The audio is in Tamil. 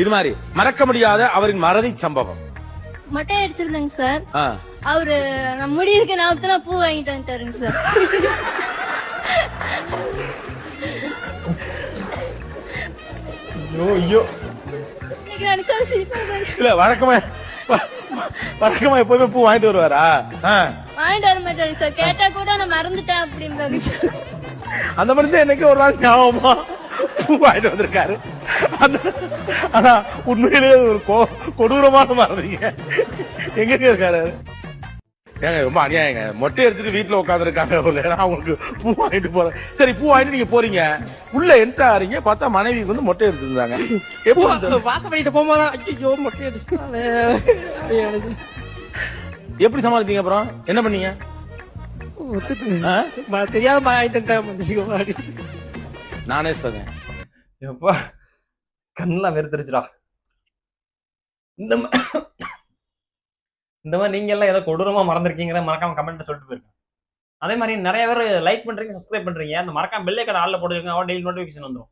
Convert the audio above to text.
இது மாதிரி மறக்க முடியாத அவரின் மறதி சம்பவம். மொட்டை அடிச்சிருந்தேங்க சார். அவரு நான் முடி இருக்க நான் பூ வாங்கிட்டு வந்துட்டாருங்க சார். ஐயோ இல்ல வழக்கமா எப்போதுமே பூ வாங்கிட்டு வருவாரா? வாங்கிட்டு வர மாட்டாரு சார். கேட்டா கூட நான் மறந்துட்டேன் அப்படின்னு. அந்த மனுஷன் என்னைக்கு ஒரு நாள் ஞாபகமா பூ வாங்கிட்டு வந்திருக்காரு. ஆனா உண்மையிலேயே ஒரு கொடூரமான மறதிங்க. எங்க இருக்காரு? ஏங்க ரொம்ப அநியாயங்க. மொட்டை அடிச்சுட்டு வீட்டுல உட்காந்து இருக்காங்க. அவங்களுக்கு பூ வாங்கிட்டு போற. சரி, பூ வாங்கிட்டு நீங்க போறீங்க, உள்ள என்ட்ரு ஆறீங்க, பார்த்தா மனைவிக்கு வந்து மொட்டை அடிச்சிருந்தாங்க. வாசம் பண்ணிட்டு போகும்போது ஐயோ மொட்டை அடிச்சுட்டாலே எப்படி சமாளிச்சீங்க? அப்புறம் என்ன பண்ணீங்க? தெரியாத வாங்கிட்டேன். நானே சொல்றேன், எப்பா கண்ணெல்லாம் வெறுத்துருச்சுடா. இந்த மாதிரி நீங்க எல்லாம் ஏதோ கொடூரமா மறந்துருக்கீங்க, மறக்காம கமெண்ட் சொல்லிட்டு போயிருக்கேன். அதே மாதிரி நிறைய பேர் லைக் பண்றீங்க, சப்ஸ்கிரைப் பண்றீங்க, அந்த மறக்காம பெல் ஐகான் ஆல்ல போடுங்க, டெய்லி நோட்டிபிகேஷன் வந்துடும்.